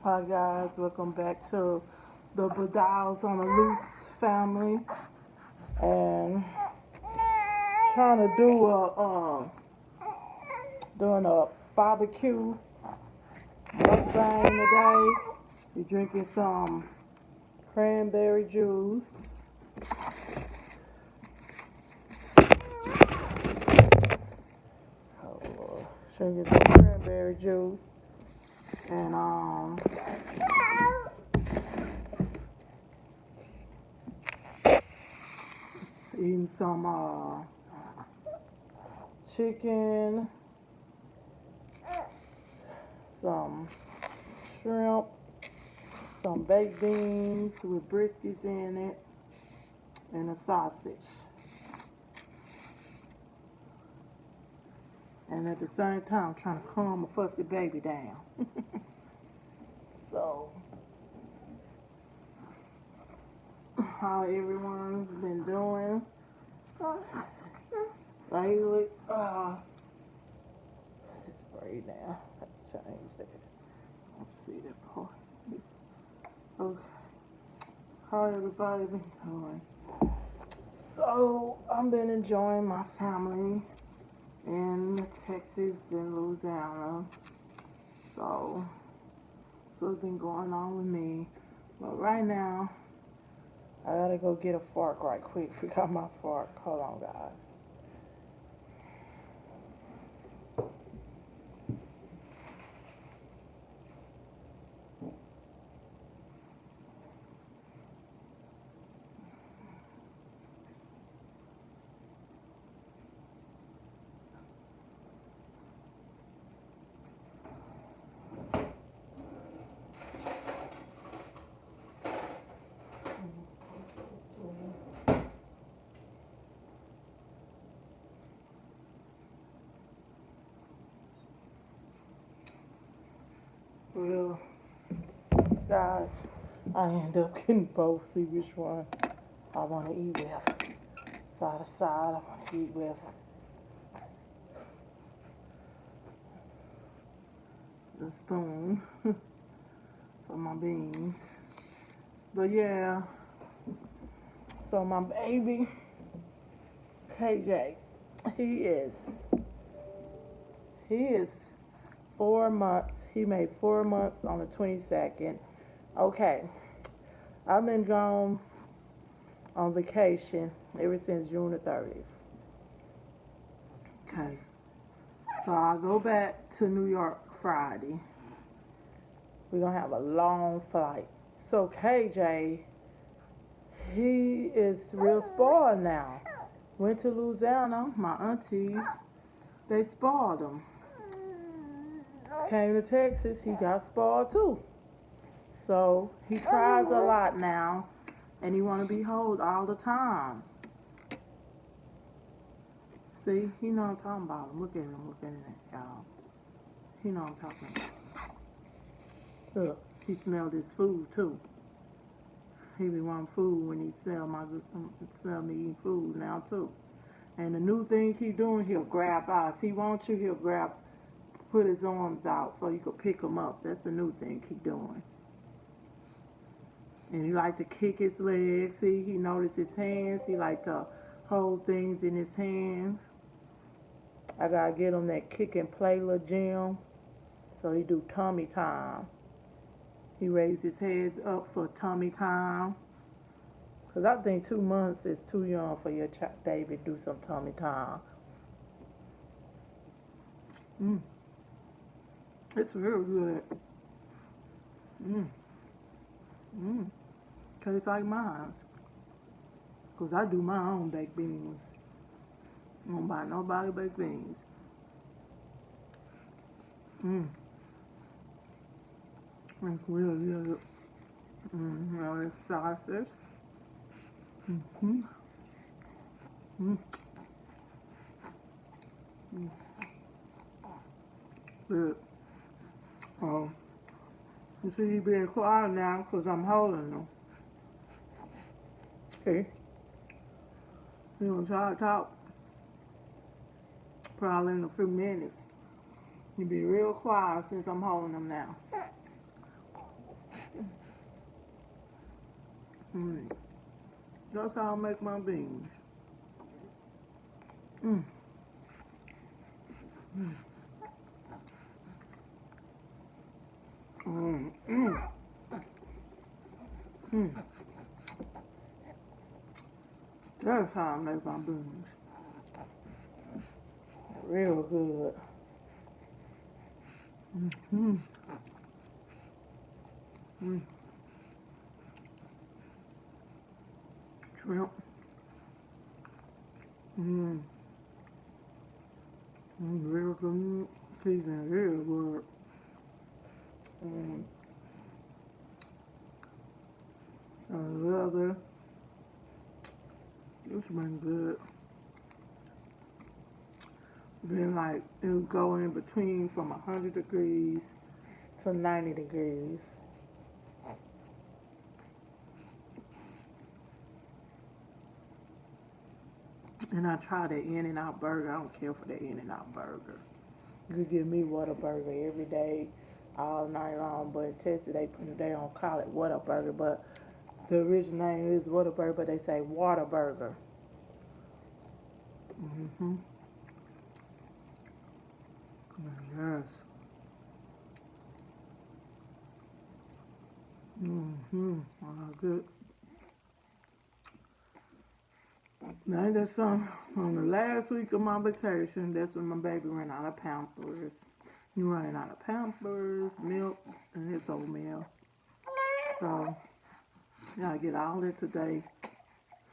Hi guys, welcome back to the Badals on the Loose family, and trying to do doing a barbecue mukbang today. We're drinking some cranberry juice. Oh Lord, drinking some cranberry juice and eating some chicken, some shrimp, some baked beans with briskets in it, and a sausage. And at the same time, trying to calm a fussy baby down. So, how everyone's been doing lately? Let's just spray now. Change that. Let's see that part. Okay. How everybody been doing? So, I've been enjoying my family in Texas and Louisiana. So, that's what's been going on with me. But right now, I gotta go get a fork right quick. Forgot my fork. Hold on, guys. Well, guys, I end up getting both. See which one I want to eat with. Side to side, I want to eat with. The spoon for my beans. But yeah, so my baby, KJ, he is 4 months. He made 4 months on the 22nd. Okay, I've been gone on vacation ever since June the 30th. Okay, so I'll go back to New York Friday. We're gonna have a long flight. So KJ, he is real spoiled now. Went to Louisiana, my aunties, they spoiled him. Came to Texas, he got spoiled too. So he cries a lot now, and he want to be held all the time. See, he know I'm talking about him. Look at him, look at him, y'all. He know I'm talking about. Look, he smelled his food too. He be wanting food when he smell me eating food now too. And the new thing he doing, he'll grab out. If he wants you, he'll grab, put his arms out so you can pick him up. That's the new thing he doing. And he like to kick his legs. See, he noticed his hands. He like to hold things in his hands. I gotta get him that kick and play little gym. So he do tummy time. He raised his head up for tummy time. Because I think 2 months is too young for your baby to do some tummy time. It's real good. Tastes like mine. Because I do my own baked beans. I don't buy nobody baked beans. It's really good. Now this sausage. Good. Oh, you see he being quiet now because I'm holding him. Okay. He gonna try to talk probably in a few minutes. He be real quiet since I'm holding him now. That's how I make my beans. Mm. Mm. Mm. Mm. That's how I make my beans. Real good. Mm. Mm. Shrimp. Mm. Real good. Season real good. Mm. Leather. It's been good. Then like it'll go in between from 100 degrees to 90 degrees. And I try the In-N-Out burger. I don't care for the In-N-Out burger. You could give me Whataburger every day, all night long. But in Texas, they don't call it Whataburger, but the original name is Whataburger, but they say Whataburger. Mm-hmm. Yes. Mm-hmm. Good. Now that's on the last week of my vacation. That's when my baby ran out of Pampers. He running out of Pampers, milk, and his oatmeal. So I get all that today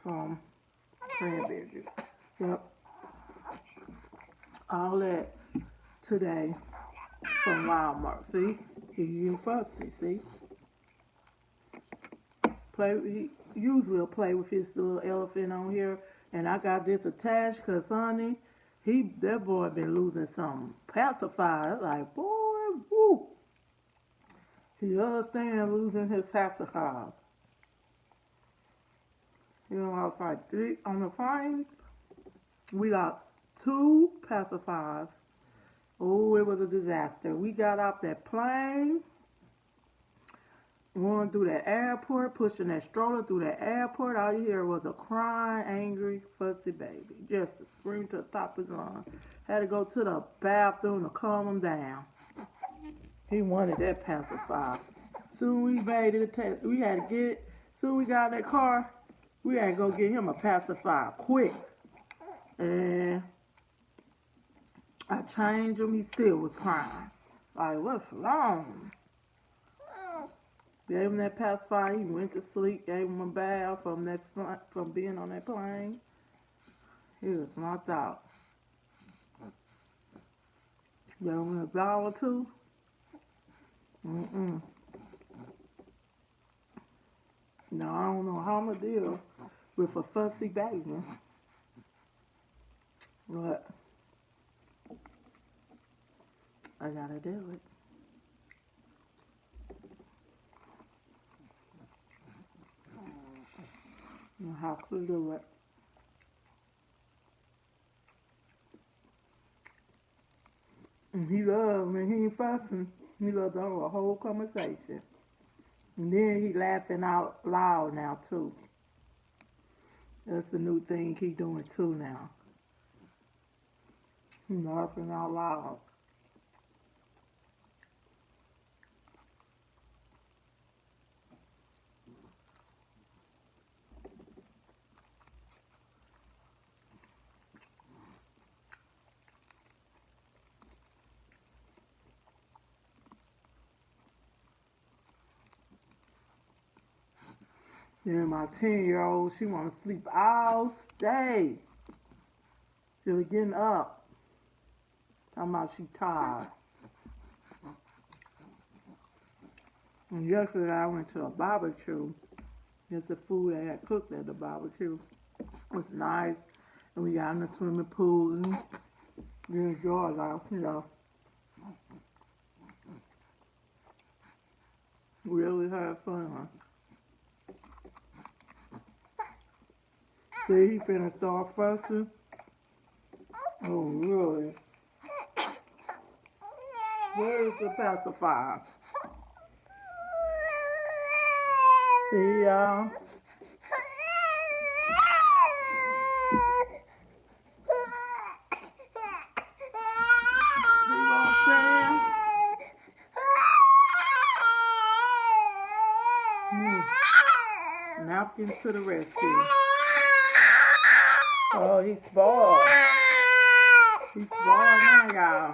from Cranberries. Yep, all that today from Walmart. See, he getting fussy. See, he usually will play with his little elephant on here, and I got this attached because honey, that boy been losing some pacifier. Like boy, woo, he understand losing his pacifier. You know, I was like 3 on the plane. We got 2 pacifiers. Oh, it was a disaster. We got off that plane, going through that airport, pushing that stroller through that airport. All you hear was a crying, angry, fussy baby. Just a scream to the top of his lungs. Had to go to the bathroom to calm him down. He wanted that pacifier. Soon we made it. We had to get. Soon we got in that car. We had to go get him a pacifier quick. And I changed him. He still was crying. Like, what's wrong? Gave him that pacifier. He went to sleep. Gave him a bath from being on that plane. He was knocked out. Gave him a dollar or two. Mm-mm. No, I don't know how I'm gonna deal with a fussy baby, but I gotta do it. I have to do it. And he loved when he ain't fussing. He loved to have a whole conversation. And then he laughing out loud now too. That's the new thing he doing too now. He laughing out loud. Then my 10-year-old, she wanna sleep all day. She was getting up. Talking about she tired. And yesterday I went to a barbecue. It's the food they had cooked at the barbecue. It was nice. And we got in the swimming pool and we enjoyed life. Really had fun. See, he finna start fussing. Oh, really? Where is the pacifier? See y'all. See what I'm saying? Napkins to the rescue. Oh, he's spoiled. He's spoiled now, y'all.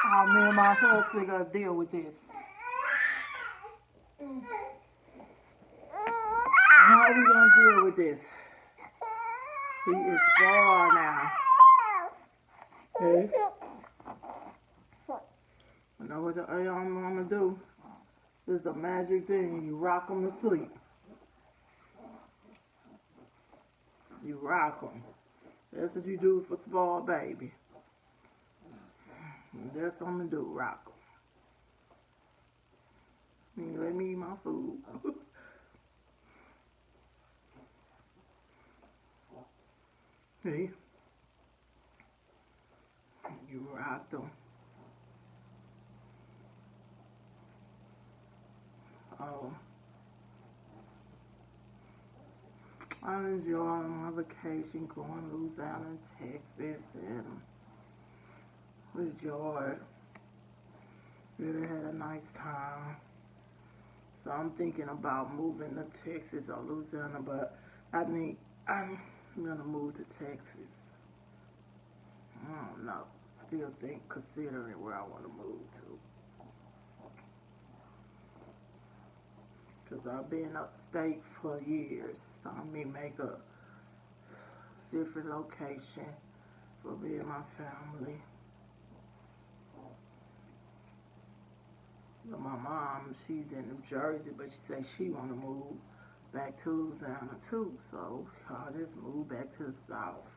Oh, me and my husband gonna deal with this. How are we gonna deal with this? He is spoiled now. Okay. I know what I'm gonna do. This is the magic thing. You rock them to sleep. You rock them. That's what you do for spoiled baby. That's what I'm gonna do. Rock them. You let me eat my food. See? You rock them. Oh. I'm enjoying my vacation, going to Louisiana, Texas, and with Joy. Really had a nice time. So I'm thinking about moving to Texas or Louisiana, but I'm gonna move to Texas. I don't know. Still considering where I want to move to. Because I've been upstate for years. So I may make a different location for me and my family. But my mom, she's in New Jersey, but she said she want to move back to Louisiana too. So I'll just move back to the south.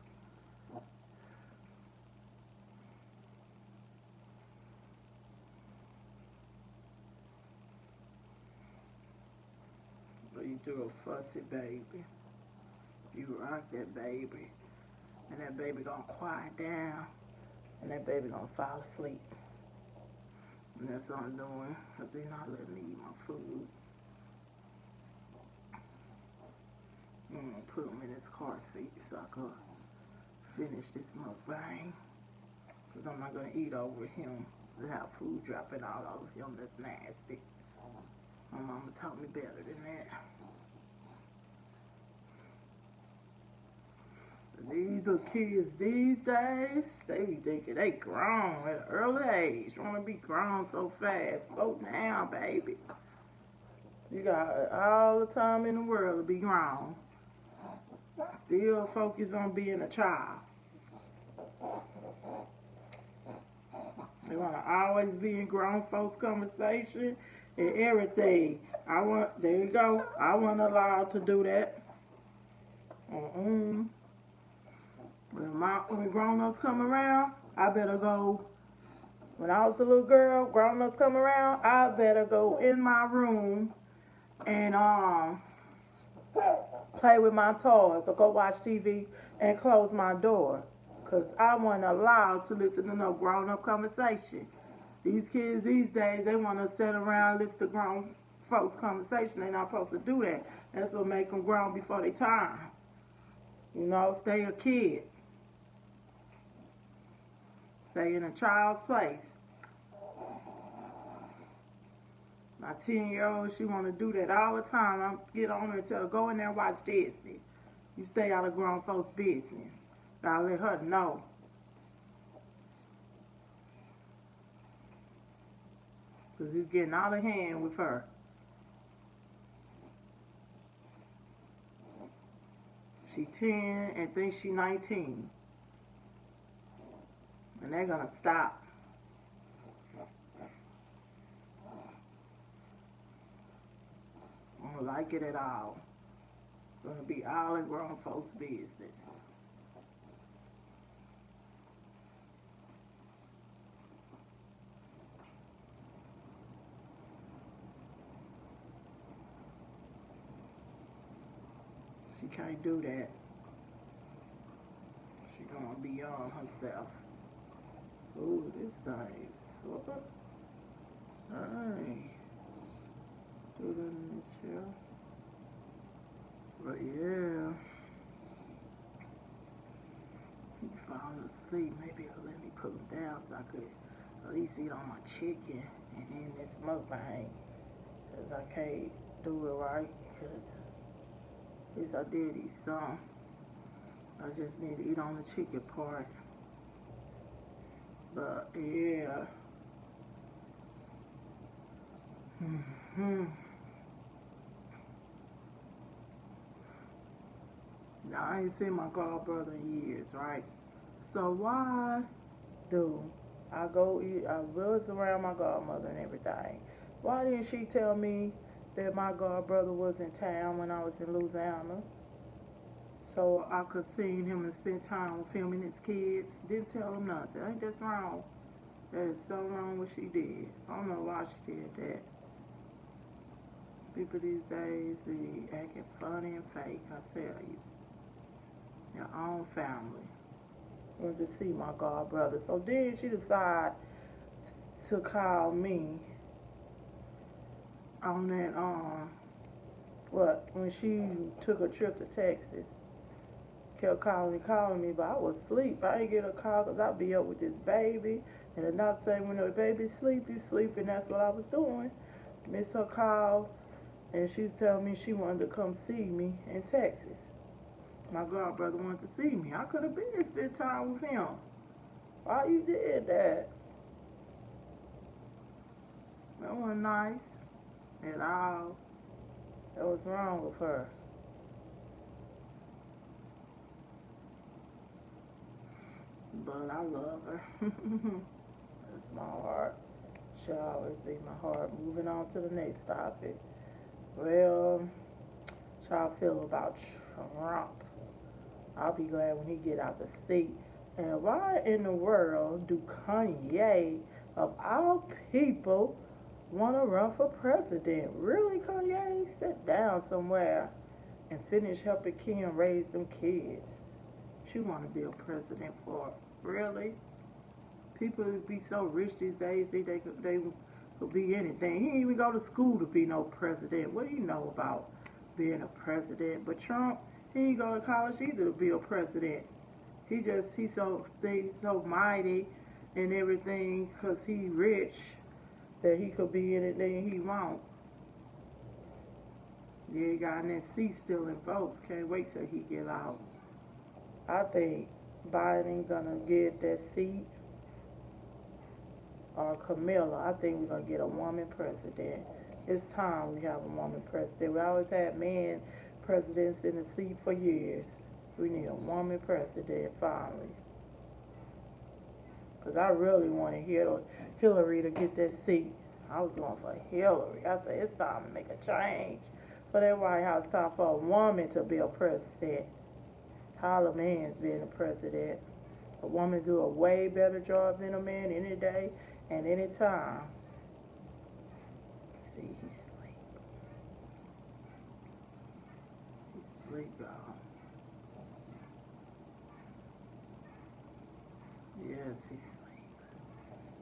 But you do a fussy baby. You rock that baby. And that baby gonna quiet down. And that baby gonna fall asleep. And that's what I'm doing. Because they're not letting me eat my food. I'm gonna put him in his car seat so I can finish this mukbang. Because I'm not gonna eat over him. To have food dropping all over him, that's nasty. My mama taught me better than that. These little kids these days, they be thinking they grown at an early age. Want to be grown so fast. Slow down, baby. You got all the time in the world to be grown. Still focus on being a child. They want to always be in grown folks' conversation and everything. There you go. I wasn't allowed to do that. When grown-ups come around, I better go. When I was a little girl, grown-ups come around, I better go in my room and play with my toys or go watch TV and close my door. Because I wasn't allowed to listen to no grown-up conversation. These kids these days, they want to sit around and listen to grown folks' conversation. They're not supposed to do that. That's what make them grown before they time. You know, stay a kid. Stay in a child's place. My 10-year-old, she want to do that all the time. I get on her and tell her, go in there and watch Disney. You stay out of grown folks' business. Gotta let her know. Because he's getting out of hand with her. She 10 and thinks she 19. And they're going to stop. I don't like it at all. It's going to be all in grown folks' business. She can't do that. She going to be on herself. Ooh, this thing. Alright. Do that in this chair. But yeah. He falling asleep. Maybe he'll let me put him down so I could at least eat on my chicken and then this mukbang. Because I can't do it right. Because at least I did eat some. I just need to eat on the chicken part. But yeah. Now I ain't seen my god brother in years, right? So why do I go eat? I was around my godmother and everything. Why didn't she tell me that my god brother was in town when I was in Louisiana? So I could see him and spend time with him and his kids. Didn't tell him nothing. Ain't that wrong? That is so wrong what she did. I don't know why she did that. People these days be acting funny and fake, I tell you. Your own family. Went to see my god brother. So then she decided to call me on that when she took a trip to Texas. Kept calling me, but I was asleep. I didn't get a call because I'd be up with this baby. And the doctor said when the baby sleep, you sleep, and that's what I was doing. Missed her calls, and she was telling me she wanted to come see me in Texas. My god brother wanted to see me. I could have been and spent time with him. Why you did that? That wasn't nice at all. That was wrong with her. But I love her. That's my heart. She'll always be my heart. Moving on to the next topic. Well, how I feel about Trump. I'll be glad when he get out the seat. And why in the world do Kanye, of all people, want to run for president? Really, Kanye? Sit down somewhere and finish helping Kim raise them kids. What you want to be a president for? Really? People be so rich these days, they could be anything. He didn't even go to school to be no president. What do you know about being a president? But Trump, he didn't go to college either to be a president. He's so mighty and everything because he rich that he could be anything he want. Yeah, he got in that seat still in votes. Can't wait till he get out. I think Biden gonna get that seat, or Camilla. I think we're gonna get a woman president. It's time we have a woman president. We always had men presidents in the seat for years. We need a woman president finally. Because I really wanted Hillary to get that seat. I was going for Hillary. I said it's time to make a change. For that White House, it's time for a woman to be a president. How a man's being a president. A woman do a way better job than a man any day and any time. See, he's asleep. He's asleep, y'all. Yes, he's asleep.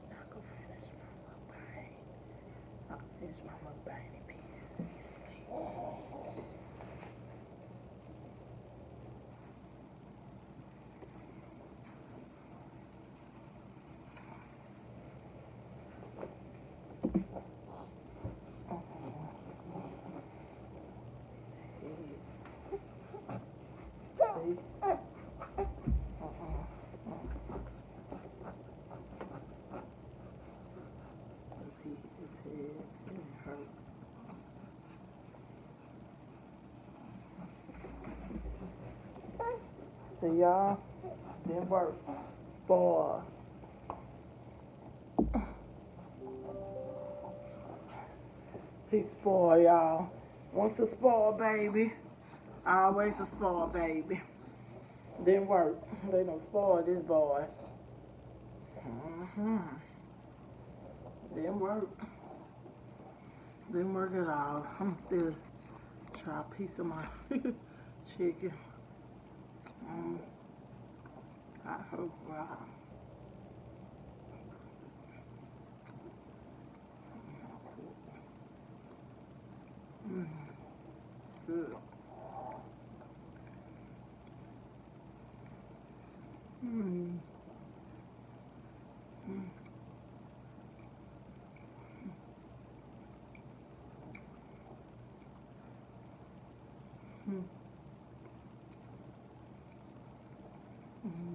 I can finish my mukbang. I can finish my mukbang in peace. He's asleep. See y'all, didn't work. Spoil. He spoiled, y'all. Once a spoiled baby, always a spoiled baby. Didn't work. They done spoiled this boy. Didn't work. Didn't work at all. I'm still try a piece of my chicken. I hope, wow. Mm. Mm.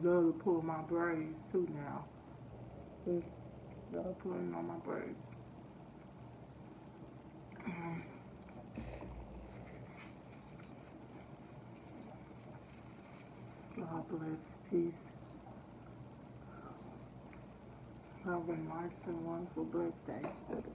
Love to pull my braids too now. Love pulling on my braids. God bless. Peace. Have a nice and wonderful, blessed day.